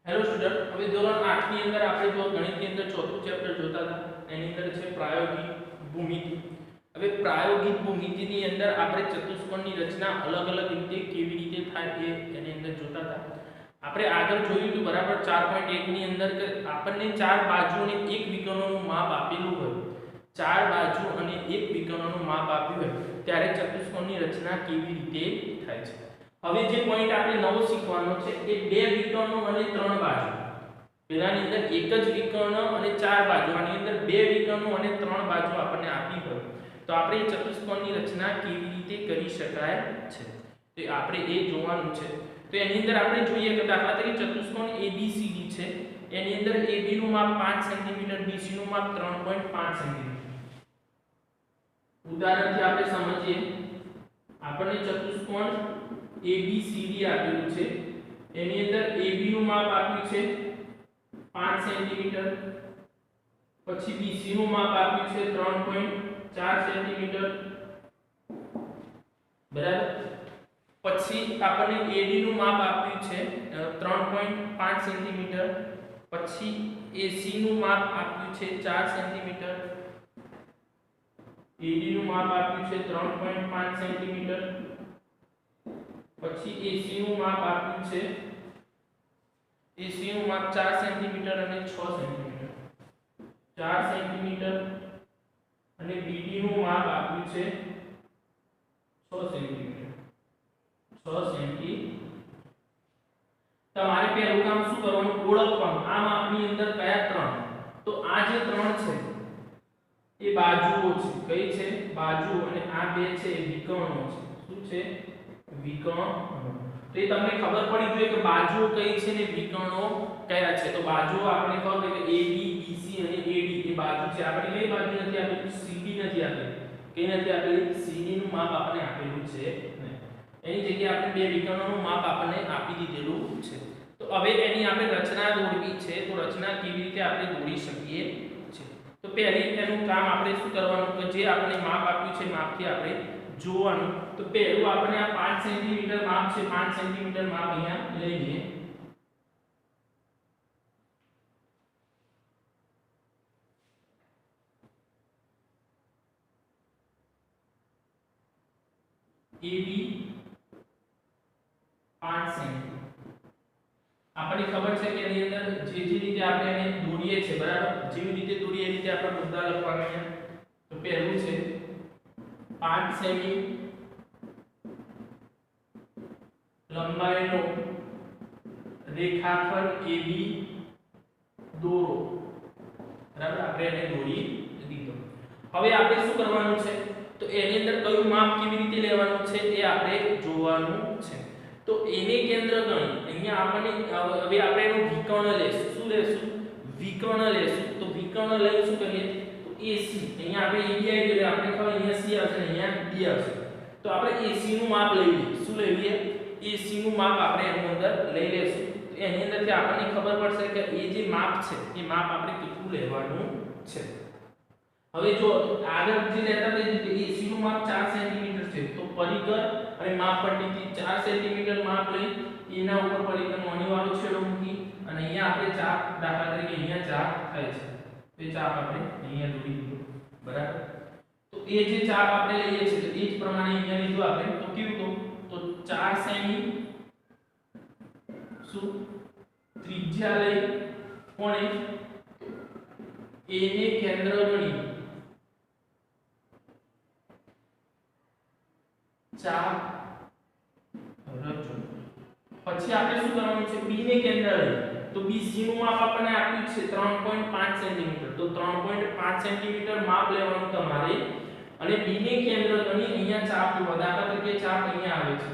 Hello student, હવે ધોરણ 8 ની અંદર આપણે જો ગણિતની અંદર ચોથું ચેપ્ટર જોતા હતા એની અંદર છે પ્રાયોગિક ભૂમિતિ. હવે પ્રાયોગિક ભૂમિતિની અંદર આપણે ચતુષ્કોણની રચના અલગ અલગ રીતે કેવી રીતે થાય એ એની અંદર જોતા હતા. આપણે આગળ જોયું હતું બરાબર 4.1 ની અંદર કે આપણને ચાર બાજુ અને એક વિકર્ણનું માપ આપેલું હોય, ચાર બાજુ અને એક વિકર્ણનું માપ આપ્યું હોય ત્યારે ચતુષ્કોણની રચના કેવી રીતે થાય છે. હવે જે પોઈન્ટ આપણે નવો શીખવાનો છે એ બે વિકર્ણો અને ત્રણ બાજુ. પેલાની અંદર એક જ વિકર્ણ અને ચાર બાજુ, આની અંદર બે વિકર્ણો અને ત્રણ બાજુ આપણને આપી હોય તો આપણે ચતુષ્કોણની રચના કેવી રીતે કરી શકાય છે તો આપણે એ જોવાનું છે. તો એની અંદર આપણે જોઈએ કે દાખલા તરીકે ચતુષ્કોણ ABCD છે, એની અંદર AB નું માપ 5 સેન્ટીમીટર, BC નું માપ 3.5 સેન્ટીમીટર. ઉદાહરણથી આપણે સમજીએ. આપણને ચતુષ્કોણ ABCD આપેલું છે, એની અંદર AB નું માપ આપ્યું છે 5 સેન્ટીમીટર, પછી BC નું માપ આપ્યું છે 3.4 સેન્ટીમીટર, બરાબર. પછી આપણને AD નું માપ આપ્યું છે 3.5 સેન્ટીમીટર, પછી AC નું માપ આપ્યું છે 4 સેન્ટીમીટર, AD નું માપ આપ્યું છે 3.5 સેન્ટીમીટર, પછી AC નું માપ આપ્યું છે, AC નું માપ 4 સેન્ટીમીટર અને 6 સેન્ટીમીટર, 4 સેન્ટીમીટર, અને BD નું માપ આપ્યું છે 6 સેન્ટીમીટર, 6 સેન્ટીમીટર. તમારે પહેલું કામ શું કરવાનું, ઓળખવાનું આ માપની અંદર કયા ત્રણ. તો આ જે ત્રણ છે એ બાજુઓ છે. કઈ છે? બાજુ. અને આ બે છે એ વિકર્ણો છે. શું છે? વિકર્ણો. તો એ તમને ખબર પડી જોઈએ કે બાજુઓ કઈ છે ને વિકર્ણો કયા છે. તો બાજુઓ આપણે ખબર છે કે AB, BC અને AD એ બાજુ છે. આપણે કઈ બાજુ નથી આપેલું? CD નથી આપેલું. કઈ નથી આપેલું? CD નું માપ આપણને આપેલું છે નહીં. એની જગ્યાએ આપણે બે વિકર્ણોનું માપ આપણને આપી દીધેલું છે. તો હવે એની આપણે રચના દોરવી છે. તો રચના કેવી રીતે આપણે દોરી શકીએ છે? તો પહેલી એનું કામ આપણે શું કરવાનું કે જે આપણે માપ આપ્યું છે માપથી આપણે જોવાનું. તો પહેલું આપણે આ 5 સેન્ટીમીટર માપ છે, 5 સેન્ટીમીટર માપ અહીંયા લઈ લઈએ. AB 5 centimetre. આપણને ખબર છે કે એની અંદર જે રીતે આપણે એને દોરીએ છે, બરાબર, જેવી રીતે દોરીએ એ રીતે આપણે મુદ્દા લખવાના છે. તો પહેલું છે 5 સેમી લંબાઈનો રેખાખંડ AB દોરો, બરાબર. આપણે એને દોરી દીધો. હવે આપણે શું કરવાનું છે તો એની અંદર કયું માપ કેવી રીતે લેવાનું છે એ આપણે જોવાનું છે. તો એને કેન્દ્ર ગણી અહીંયા આપણને હવે આપણે એનું વિકર્ણ લેશું. શું લેશું? વિકર્ણ લેશું. તો વિકર્ણ લઈ શું કરીએ તો AC. અહીંયા આપણે AB આવી ગયું, આપણે ખબર અહીંયા C આવશે, અહીંયા D આવશે. તો આપણે AC નું માપ લઈ લઈએ. શું લઈ લઈએ? AC નું માપ આપણે એની અંદર લઈ લેશું. તો એની અંદરથી આપણને ખબર પડશે કે એ જે માપ છે એ માપ આપણે કેટલું લેવાનું છે. હવે જો આગળ જે લેતા જઈએ કે AC નું માપ 4 સેન્ટીમીટર છે, તો પરિઘ અને માપપટ્ટીથી 4 સેન્ટીમીટર માપ લઈ એના ઉપર પરિઘનો અનિવાર્ય છેડો મૂકી અને અહીંયા આપણે ચાપ, દાખલા તરીકે અહીંયા ચાપ થાય છે તો એ ચાપ આપણે અહીંયા દોરી દીધો, બરાબર. તો એ જે ચાપ આપણે લઈએ છીએ તો એ જ પ્રમાણે અહીંયા લીધું આપણે. તો કેવું તો 4 સેમી શું ત્રિજ્યા લઈ કોણે એને કેન્દ્ર ગણી ચાપ રચો. પછી આપણે શું કરવાનું છે? B ને કેન્દ્ર લઈ. તો BC નું માપ આપણને આપ્યું છે 3.5 સેન્ટીમીટર. તો 3.5 સેન્ટીમીટર માપ લેવાનું તમારે અને B ને કેન્દ્ર ગણી અહીંયા ચાપ લો. દાખલા તરીકે ચાપ અહીંયા આવે છે,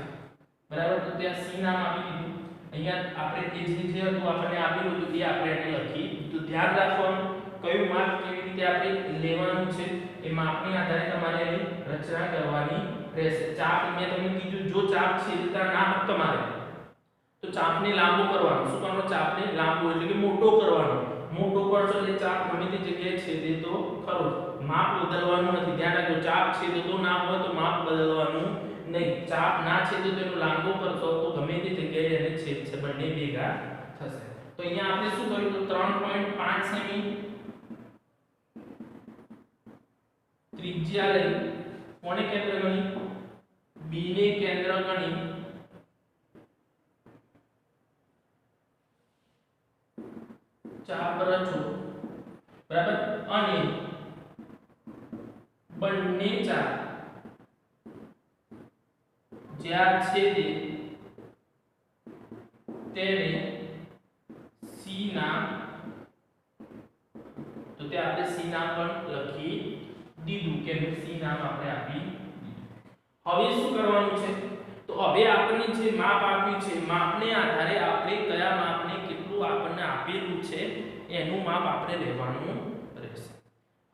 બરાબર. તો ત્યાં C નામ આપી દીધું. અહીંયા આપણે તે જે હતું આપણને આપેલું હતું એ આપણે એને લખી. તો ધ્યાન રાખવાનું કયું માપ કેવી રીતે આપણે લેવાનું છે એ માપની આધારે તમારે એની રચના કરવાની રહેશે. ચાપ મેં તમને કીધું જો ચાપ છે એટલે નામ તમારે તો ચાપને લાંબો કરવાનો. શું કરવાનો? ચાપને લાંબો એટલે કે મોટો કરવાનો. મોટો કરશો એટલે ચાપ ગમે તે જગ્યાએ છેદે તો ખરો. માપ બદલવાનું નથી. ધ્યાન રાખજો, ચાપ છેદે તો ના હોય તો માપ બદલવાનું નહીં. ચાપ ના છેદે તો એનો લાંબો કરશો તો ગમે તે જગ્યાએ એને છેદશે, બંને ભેગા થશે. તો અહીંયા આપણે શું કર્યું તો 3.5 સેમી ત્રિજ્યા લઈ કોને કેન્દ્ર ગણી બી ને કેન્દ્ર ગણી ચાપ રચો બરાબર અને બંને ચાપ જ્યાં છેદે તેને સી નામ તો તે આપણે સી નામ પણ લખી દીધું કે સી નામ આપણે આપી હવે શું કરવાનું છે તો હવે આપણે જે માપ આપ્યું છે માપને આધારે આપણે કયા માપને કેટલું આપણને આપેલું છે એનું માપ આપણે લેવાનું રહેશે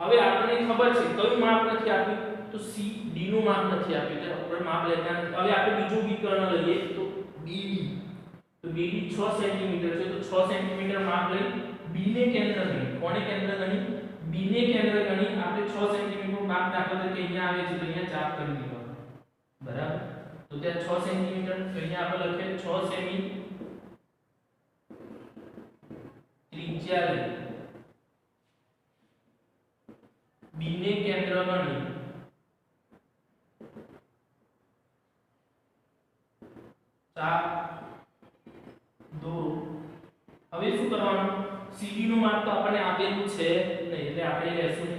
હવે આપણને ખબર છે કયું માપ નથી આપ્યું તો સી ડી નું માપ નથી આપ્યું તો આપણે માપ લેતા નથી હવે આપણે બીજું વિકર્ણ લઈએ તો બીડી તો બીડી 6 સેન્ટીમીટર છે તો 6 સેન્ટીમીટર માપ લઈ બી ને કેન્દ્ર ગણી કોને કેન્દ્ર ગણી બી ને કેન્દ્ર ગણી આપણે 6 સેન્ટીમીટર માપ દાખલા તરીકે અહીંયા આવે છે તો અહીંયા ચાપ કરી દીધો બરાબર તો ત્યાં 6 સેન્ટીમીટર તો અહીંયા આપણે લખીએ 6 સેમી ત્રિજ્યા લઈ બી ને કેન્દ્ર ગણી ચાપ દોરો હવે શું કરવાનું સીડી નું માપ તો આપણને આપેલું છે નહીં એટલે આપણે લેશું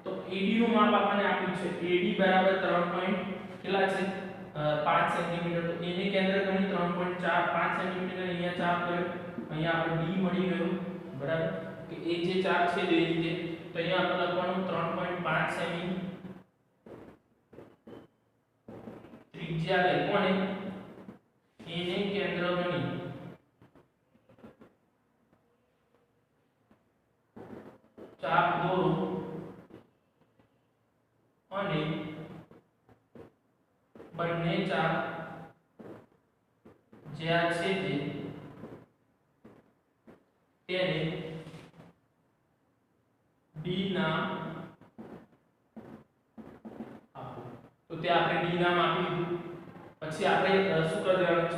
તો એડી નું માપ આપણને આપ્યું છે એડી બરાબર 3. કેટલા છે 5 સેન્ટીમીટર તો એને કેન્દ્ર ગણી 3.4 5 સેન્ટીમીટર અહીંયા ચાપ કર્યો અહીંયા આપણે ડી મળી ગયું બરાબર કે એ જે ચાપ છે એ રીતે તો અહીંયા આપણે લખવાનું 3.5 સેમી ત્રિજ્યા લઈ કોને એને કેન્દ્ર ગણી ચાપ દોરો અને બંને ચાપ જ્યાં છેદે તેને ડી નામ આપો તો તે આપણે ડી નામ આપી દીધું પછી આપણે શું કરી દેવાનું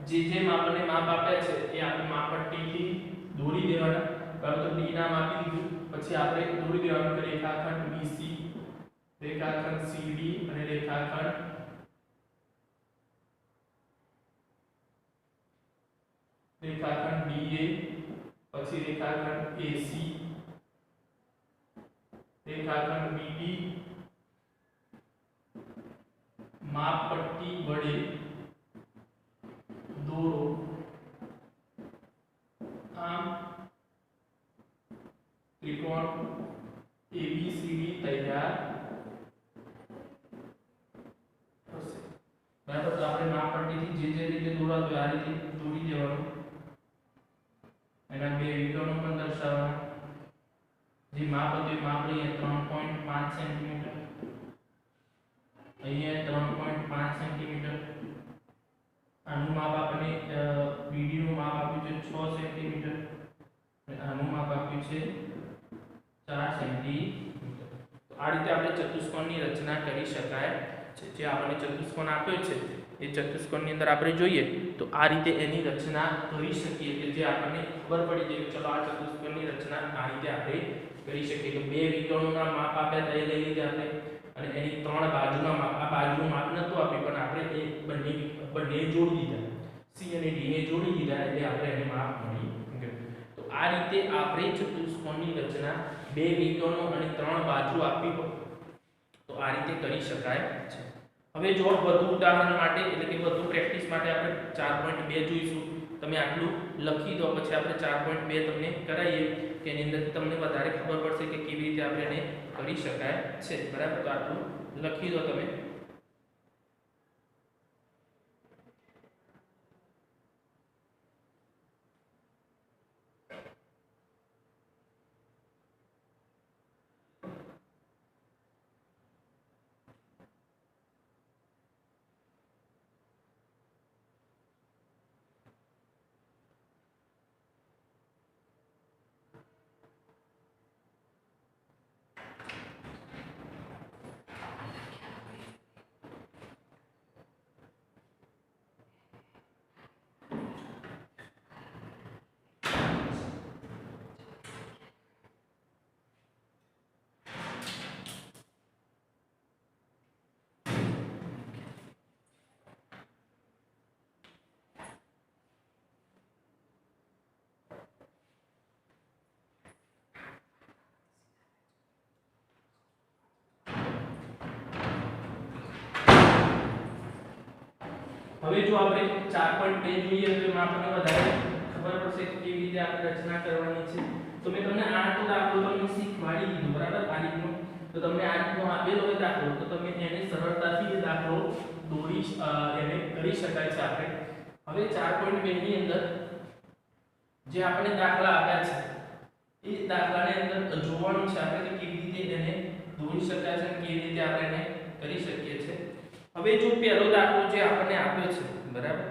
છે જે આપણને માપ આપ્યા છે એ આપણે માપપટ્ટીથી દોરી દેવાના બરાબર તો ડી નામ આપી દીધું પછી આપણે દોરી દેવાનું કે રેખાખંડ BC રેખાખંડ CD અને રેખાખંડ DA પછી રેખાખંડ AC રેખાખંડ BD માપપટ્ટી વડે દોરો આમ त्रिकोण ABCD तैयार થશે બરાબર તો આપણે માપપટ્ટીથી જે રીતે દોરાતો આ રીતે દોરી દેવાનું એના બે વિકર્ણો પણ દર્શાવવાના જે માપ હતું એ માપ લઈએ 3.5 સેન્ટીમીટર અહીંયા 3.5 સેન્ટીમીટર આનું માપ આપણે BD નું માપ આપ્યું છે 6 સેન્ટીમીટર અને આનું માપ આપ્યું છે 4 સેન્ટીમીટર તો આ રીતે આપણે ચતુષ્કોણની રચના કરી શકાય છે જે આપણે ચતુષ્કોણ આપ્યો છે એ ચતુષ્કોણની અંદર આપણે જોઈએ તો આ રીતે એની રચના કરી શકીએ કે જે આપણને ખબર પડી જાય કે ચલો આ ચતુષ્કોણની રચના આ રીતે આપણે કરી શકીએ કે બે વિકર્ણોના માપ આપ્યા તે લઈ લીધા આપણે અને એની ત્રણ બાજુના માપ આ બાજુનું માપ નતું આપ્યું પણ આપણે એ બંને જોડી દીધા C અને D ને જોડી દીધા એટલે આપણે એને માપ મળી ગયું તો આ રીતે આપણે ચતુષ્કોણની રચના બે વિકર્ણો અને ત્રણ બાજુ આપી હોય તો આ રીતે કરી શકાય છે હવે જો વધુ ઉદાહરણ માટે એટલે કે વધુ પ્રેક્ટિસ માટે આપણે 4.2 જોઈશું તમે આટલું લખી દો પછી આપણે 4.2 તમને કરાવીએ કે એની અંદર તમને વધારે ખબર પડશે કે કેવી રીતે આપણે એને કરી શકાય છે બરાબર તો આટલું લખી દો તમે હવે જો આપણે 4.2 જોઈએ તો એમાં આપણને વધારે ખબર પડશે કે કેવી રીતે આપણે રચના કરવાની છે. તો મેં તમને આ તો દાખલો તમને શીખવાડી દીધો બરાબર આ રીતનો. તો તમને આ રીતનો આપેલો હોય દાખલો તો તમે એને સરળતાથી એ દાખલો દોરી એને કરી શકાય છે આપણે. હવે 4.2 ની અંદર જે આપણે દાખલા આપ્યા છે એ દાખલાની અંદર જોવાનું છે આપણે કે કેવી રીતે એને દોરી શકાય છે અને કેવી રીતે આપણે એને કરી શકીએ છીએ. હવે જો પહેલો દાખલો જે આપણને આપ્યો છે બરાબર,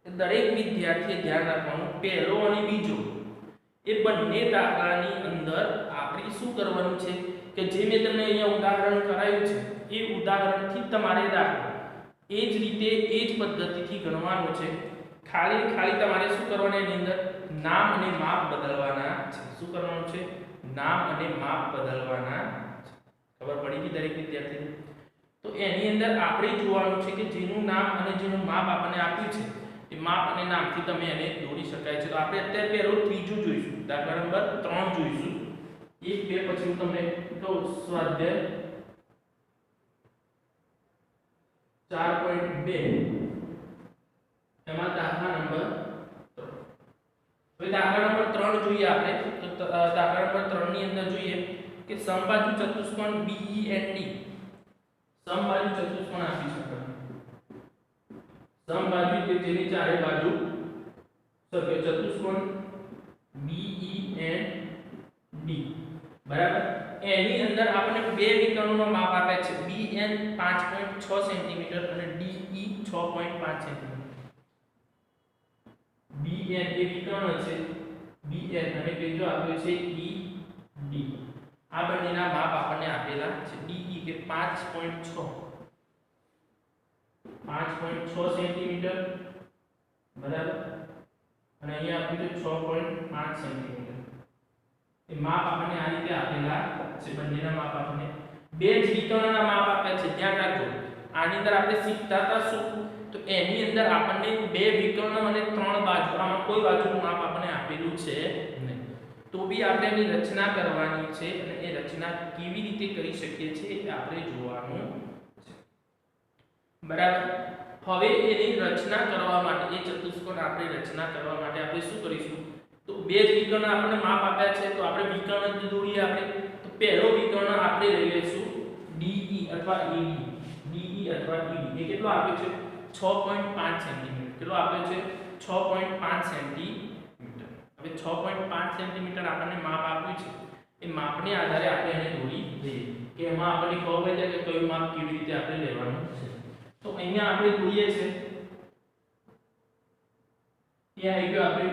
દરેક વિદ્યાર્થીએ ધ્યાન રાખવાનું પહેલો અને બીજો એ બંને દાખલાની અંદર આપણે શું કરવાનું છે કે જે મેં તમને અહીંયા ઉદાહરણ કરાયું છે એ ઉદાહરણથી તમારે દાખલો એ જ રીતે એ જ પદ્ધતિથી ગણવાનો છે. ખાલી તમારે શું કરવાનું એની અંદર નામ અને માપ બદલવાના છે. શું કરવાનું છે? નામ અને માપ બદલવાના છે. ખબર પડી ગઈ દરેક વિદ્યાર્થીને? તો એની અંદર આપણે જોવાનું છે કે જેનું નામ અને જેનું માપ આપણને આપ્યું છે એ માપ અને નામથી તમે એને દોરી શકાય છે. તો આપણે અત્યારે પહેલો ત્રીજું જોઈશું, દાખલા નંબર 3 જોઈશું. 1 2 પછી હું તમને કહું સ્વાધ્યાય 4.2 એમાં દાખલા નંબર 3. હવે દાખલા નંબર 3 જોઈએ આપણે. તો દાખલા નંબર 3 ની અંદર જોઈએ કે સમબાજુ ચતુષ્કોણ BEND સમબાજુ ચતુષ્કોણ આપી શકે. સમબાજુ કે જેની ચારે બાજુ સરખે ચતુષ્કોણ BEND બરાબર. એની અંદર આપણને બે વિકર્ણોનો માપ આપ્યા છે. BN 5.6 સેન્ટીમીટર અને DE 6.5 સેન્ટીમીટર. BN એ વિકર્ણ છે BN અને બીજો આપ્યો છે ED. આ બંનેના માપ આપણને આપેલા છે. DE કે 5.6 સેન્ટીમીટર બરાબર અને અહીંયા આપ્યું છે 6.5 સેન્ટીમીટર. એ માપ આપણને આ રીતે આપેલા છે. બંનેના માપ આપણને બે જ વિકર્ણના માપ આપ્યા છે. ધ્યાન રાખજો આની અંદર આપણે શીખતા હતા શું તો એની અંદર આપણને બે વિકર્ણ અને ત્રણ બાજુ આમાં કોઈ બાજુનું માપ આપણને આપેલું છે નહીં. તો બી આપણે એની રચના કરવાની છે અને એ રચના કેવી રીતે કરી શકીએ છીએ એ આપણે જોવાનું છે બરાબર. હવે એની રચના કરવા માટે એ ચતુષ્કોણ આપણે રચના કરવા માટે આપણે શું કરીશું તો બે જ વિકર્ણ આપણને માપ આપ્યા છે તો આપણે વિકર્ણ જ દોરીએ આપણે. તો પહેલો વિકર્ણ આપણે લઈ લઈશું DE અથવા ED. DE અથવા ED એ કેટલો આપ્યો છે 6.5 સેન્ટીમીટર. કેટલો આપ્યો છે 6.5 સેન્ટીમીટર. હવે 6.5 સેન્ટીમીટર આપણને માપ આપ્યું છે એ માપને આધારે આપણે એને દોરી દઈએ કે એમાં આપણને ખબર પડી જાય કે કયું માપ કેવી રીતે આપણે લેવાનું છે. તો અહીંયા આપણે દોરીએ છે ત્યાં આવી ગયો આપણે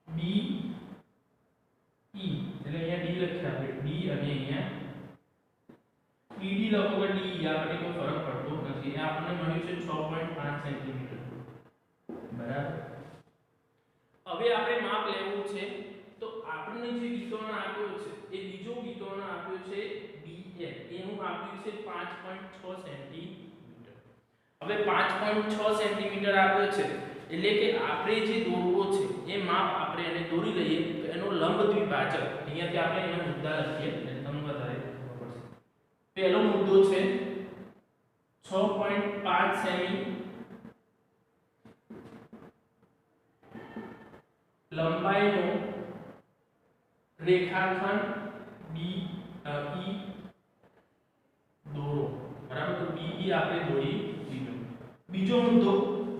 B E એટલે અહીંયા D લખ્યા આપણે D અને અહીંયા ED લખો કે DE આપણે કોઈ ફરક પડતો નથી. આ આપણને મળ્યું છે 6.5 સેન્ટીમીટર બરાબર. હવે આપણે માપ લેવું છે તો આપણને જે વિકર્ણ આપ્યો છે એ બીજો વિકર્ણ આપ્યો છે BN એનું આપ્યું છે 5.6 સેન્ટીમીટર. હવે 5.6 સેન્ટીમીટર આપ્યો છે એટલે કે આપણે જે દોરવો છે એ માપ આપણે એને દોરી લઈએ તો એનો લંબ દ્વિભાજક અહીંયાથી આપણે એનો મુદ્દા લખીએ એટલે તમને વધારે ખબર પડશે. પહેલો મુદ્દો છે 6.5 સેમી લંબાઈનો રેખાખંડ BE દોરો બરાબર. તો BE આપણે દોરી દીધો. બીજો મુદ્દો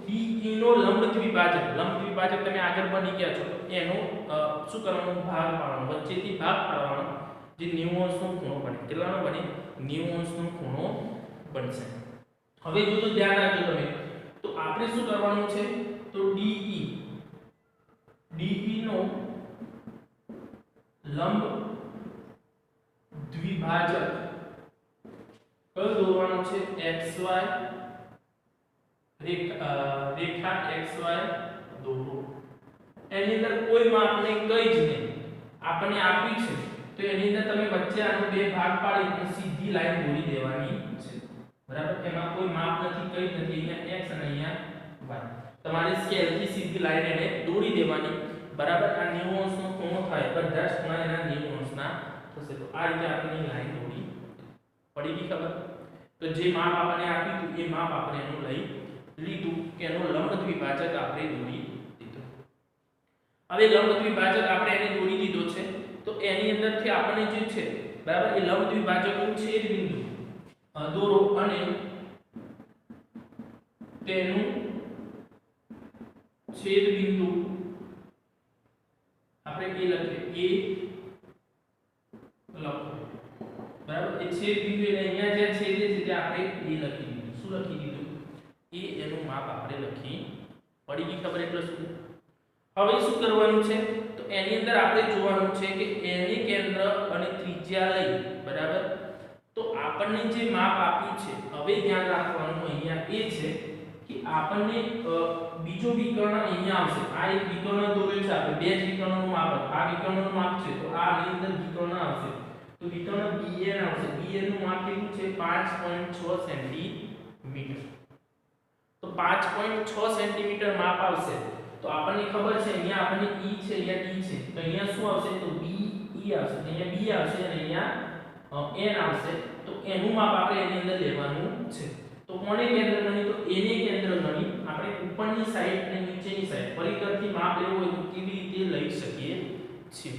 DE નો લંબ દ્વિભાજક. લંબ દ્વિભાજક તમે આગળ બની ગયા છો એનો શું કરવાનું ભાગ પાડવાનો વચ્ચેથી ભાગ પાડવાનો જે 90 અંશનો ખૂણો બને. કેટલાનો બને 90 અંશનો ખૂણો બનશે. હવે જો તો ધ્યાન રાખજો તમે તો આપણે શું કરવાનું છે તો DE નો લંબ દ્વિભાજક કયો દોરવાનો છે XY રેખા XY દોરો. એની અંદર કોઈ માપને કઈ જ નહીં આપણને આપી છે તો એની અંદર તમે વચ્ચે આનો બે ભાગ પાડી સીધી લાઈન દોરી દેવાની છે બરાબર. એમાં કોઈ માપ નથી કઈ નથી અહીંયા x અને અહીંયા y. તમારે સ્કેલથી સીધી લાઈન એને દોરી દેવાની બરાબર. આ 90 અંશનો ખૂણો થાય બધા જ ખૂણા એના 90 અંશના થશે. તો આ રીતે આપણે લાઈન દોરી પડી ગઈ ખબર. તો જે માપ આપણને આપ્યું હતું એ માપ આપણે એનું લઈ લીધું કે એનો લંબ દ્વિભાજક આપણે દોરી દીધો. હવે લંબ દ્વિભાજક આપણે એને દોરી દીધો છે તો એની અંદરથી આપણને જે છે બરાબર એ લંબ દ્વિભાજકનું છેદ બિંદુ દોરો અને તેનું છેદ બિંદુ આપણે એ લખીએ એ લખો બરાબર. એ છેદ બિંદુ એટલે અહીંયા જે છેદે છે તે આપણે એ લખી દીધું. શું લખી દીધું? એ એનું માપ આપણે લખી પડી ગઈ ખબર એટલે શું. હવે શું કરવાનું છે તો એની અંદર આપણે જોવાનું છે કે એની કેન્દ્ર અને ત્રિજ્યા લઈ બરાબર. તો આપણને જે માપ આપ્યું છે હવે ધ્યાન રાખવાનું અહીંયા એ છે કે આપણને બીજો વિકર્ણ અહીંયા આવશે. આ એક વિકર્ણ દોરેલ છે આપણે બે જ વિકર્ણનું માપ. આ વિકર્ણનું માપ છે તો આ આની અંદર વિકર્ણ આવશે તો વિકર્ણ BN આવશે. BN નું માપ કેટલું છે 5.6 સેન્ટીમીટર. તો 5.6 સેન્ટીમીટર માપ આવશે. તો આપણને ખબર છે અહીંયા આપણને E છે અહીંયા D છે તો અહીંયા શું આવશે તો BE આવશે. અહીંયા B આવશે અને અહીંયા N આવશે. તો એનું માપ આપણે એની અંદર લેવાનું છે. તો કોને કેન્દ્ર ગણી તો એને કેન્દ્ર ગણી આપણે ઉપરની સાઈડ અને નીચેની સાઈડ પરિકરથી માપ લેવું હોય તો કેવી રીતે લઈ શકીએ છીએ.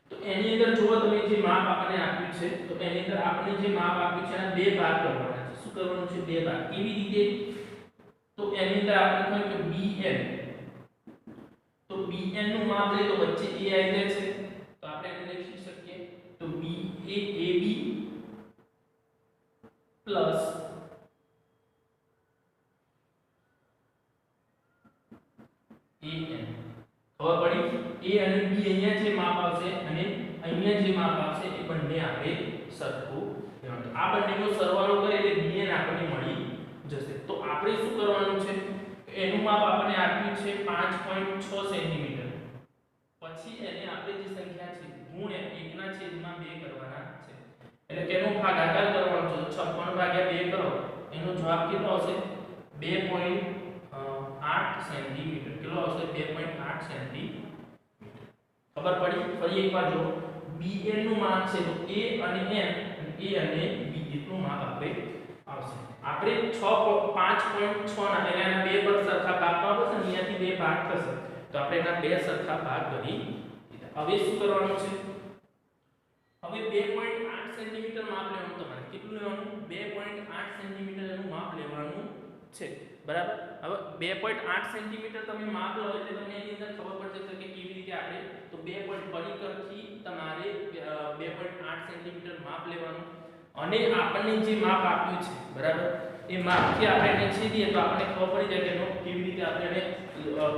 તો એની અંદર જુઓ તમે જે માપ આપણને આપ્યું છે તો એની અંદર આપણે જે માપ આપ્યું છે એના બે ભાગ કરવાના છે. શું કરવાનું છે? બે ભાગ. કેવી રીતે? તો એની અંદર આપણે કહ્યું કે BN તો BN નું માપ લે તો વચ્ચે A આવી જાય છે તો આપણે એને લખી શકીએ તો BA AB પ્લસ AN. ખબર પડી? A અને B અહીંયા જે માપ આવશે અને અહીંયા જે માપ આવશે એ બંને આપણે સરખું લેવાનું. આ બંનેનો સરવાળો કરીએ એટલે BN આપણને મળી જશે. તો આપણે શું કરવાનું છે એનું માપ આપણને આપ્યું છે 5.6 સેન્ટીમીટર. પછી એને આપણે જે સંખ્યા છે ગુણ્યા 1/2 કરવાના છે. એટલે કેનો ભાગાકાર કરવાનો છે 56/2 કરો એનો જવાબ કેટલો આવશે 2.8 સેન્ટીમીટર. કેટલો આવશે 2.8 સેન્ટીમીટર. ખબર પડી? ફરી એકવાર જો BN નું માપ છે તો A અને N A અને B એટલું માપ આપણે આવશે. આપણે 5.6 ના એટલે એના બે પર સરખા ભાગ પાડવો છે અહીંયાથી બે ભાગ થશે તો આપણે એના બે સરખા ભાગ કરી દીધા. હવે શું કરવાનું છે? હવે 2.8 સેન્ટીમીટર માપ લેવાનું તમારે. કેટલું લેવાનું? 2.8 સેન્ટીમીટર એનું માપ લેવાનું છે બરાબર. હવે 2.8 સેન્ટીમીટર તમે માપ લો એટલે તમને એની અંદર ખબર પડશે કે કેવી રીતે આપણે તો 2 પરિકરથી તમારે 2.8 સેન્ટીમીટર માપ લેવાનું અને આપણને જે માપ આપ્યું છે બરાબર એ માપથી આપણે એને છેદીએ તો આપણને ખબર પડી જાય કે એનો કેવી રીતે આપણે એને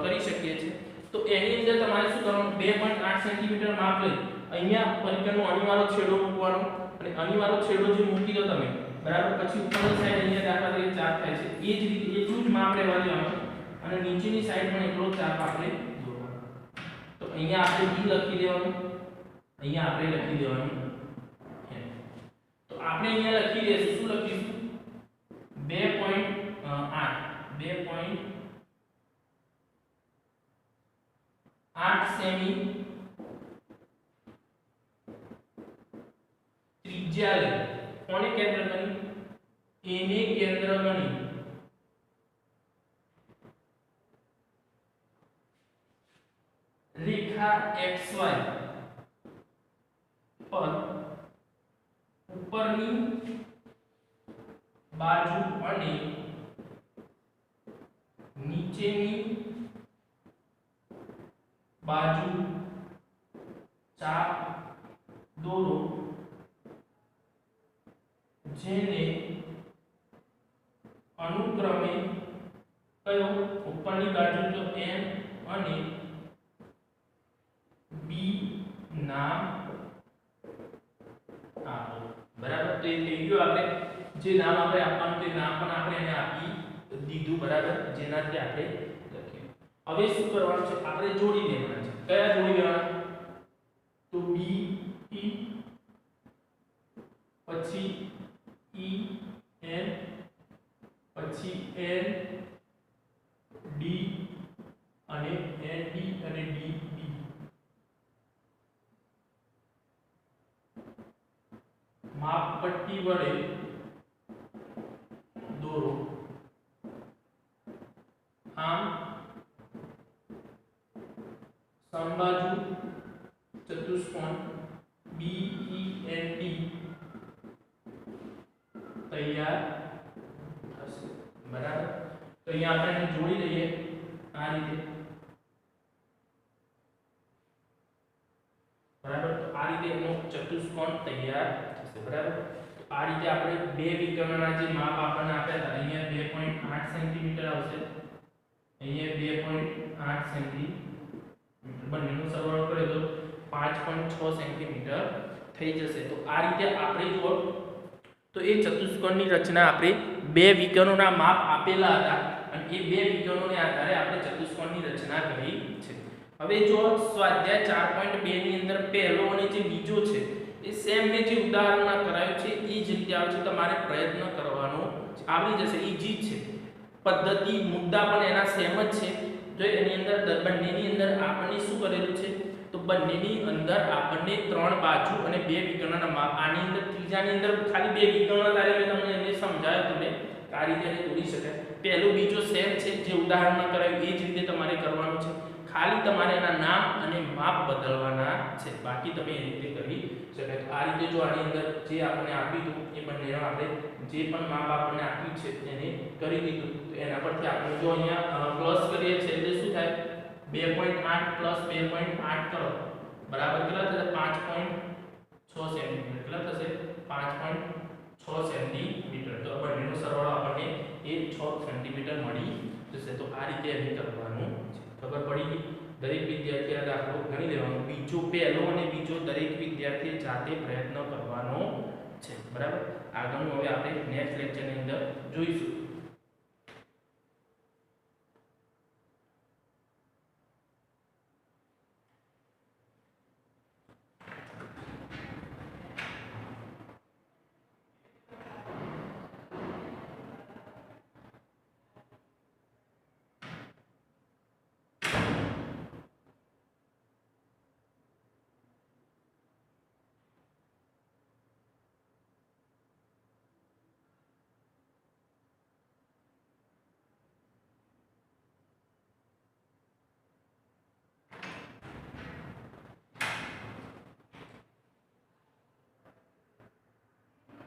કરી શકીએ છીએ. તો એની અંદર તમારે શું કરવાનું 2.8 સેન્ટીમીટર માપ લઈ અહીંયા પરિકરનો અણીવાળો છેડો મૂકવાનો અને અણીવાળો છેડો જે મૂકી દો તમે બરાબર. પછી ઉપરની સાઈડ અહીંયા દાખલા તરીકે ચાપ થાય છે એ જ રીતે એટલું જ માપ લેવા દેવાનું અને નીચેની સાઈડ પણ એટલો ચાપ આપણે દોરવાનો. તો અહીંયા આપણે B લખી દેવાનું અહીંયા આપણે લખી દેવાનું તો આપણે અહીંયા લખી દઈશું શું લખીશું 2.8 સેમી ત્રિજ્યા લે. કોને કેન્દ્ર ગણી? એને કેન્દ્ર ગણી રેખા XY પર ઉપરની બાજુ અને નીચેની બાજુ ચાપ દોરો જેને અનુક્રમે કયો ઉપરની બાજુ તો M અને B નામ આપો બરાબર. તો એ થઈ ગયું આપણે જે નામ આપણે આપવાનું તે નામ પણ આપણે એને આપી દીધું બરાબર જેનાથી આપણે લખીએ. હવે શું કરવાનું છે આપણે જોડી દેવાના છે. કયા જોડી દેવાના તો B E પછી E N પછી N D અને N D અને D B. માપપટ્ટી વડે આમ સમબાજુ ચતુષ્કોણ BEND તૈયાર થશે બરાબર તો અહીંયા આપણે જોડી લઈએ આ રીતે બરાબર તો આ રીતે એનો ચતુષ્કોણ તૈયાર થશે બરાબર તો આ રીતે આપણે બે વિકર્ણના જે માપ આપણને આપ્યા હતા અહીંયા 2.8 સેન્ટીમીટર આવશે અહીંયા 2.8 સેન્ટીમીટર બંનેનો સરવાળો કરે તો 5.6 સેન્ટીમીટર થઈ જશે તો આ રીતે આપણે જો તો એ ચતુષ્કોણની રચના આપણે બે વિકર્ણોના માપ આપેલા હતા અને એ બે વિકર્ણોને આધારે આપણે ચતુષ્કોણની રચના કરી છે હવે જો સ્વાધ્યાય 4.2 ની અંદર પહેલો અને જે બીજો છે એ સેમ મેં જે ઉદાહરણમાં કરાયું છે એ જ રીતે આવે છે તમારે પ્રયત્ન કરવાનો આવડી જશે ઈજી છે પદ્ધતિ મુદ્દા પણ એના સેમ જ છે જો એની અંદર બંનેની અંદર આપણને શું કરેલું છે તો બંનેની અંદર આપણને ત્રણ બાજુ અને બે વિકર્ણના માપ આની અંદર ત્રીજાની અંદર ખાલી બે વિકર્ણ તારે મેં તમને એને સમજાવ્યું તમને આ રીતે એને દોરી શકાય પહેલો બીજો સેમ છે જે ઉદાહરણમાં કરાયું એ જ રીતે તમારે કરવાનું છે ખાલી તમારે એના નામ અને માપ બદલવાના છે બાકી તમે એ રીતે કરી શકાય આ રીતે જો આની અંદર જે આપણે આપ્યું હતું એ બંનેનો આપણે જે પણ માપ આપણને આપ્યું છે એને કરી દીધું તો એના પરથી આપણે જો અહીંયા પ્લસ કરીએ છીએ એટલે શું થાય 2.8 પ્લસ 2.8 કરો બરાબર કેટલા થશે 5.6 સેન્ટીમીટર કેટલા થશે 5.6 સેન્ટીમીટર તો બંનેનો સરવાળો આપણને એ 6 સેન્ટીમીટર મળી જશે તો આ રીતે એને કરવાનું છે ખબર પડી ગઈ દરેક વિદ્યાર્થી આ દાખલો ગણી લેવાનો બીજો પહેલો અને બીજો દરેક વિદ્યાર્થીએ જાતે પ્રયત્ન કરવાનો છે બરાબર આગળનું હવે આપણે નેક્સ્ટ લેક્ચરની અંદર જોઈશું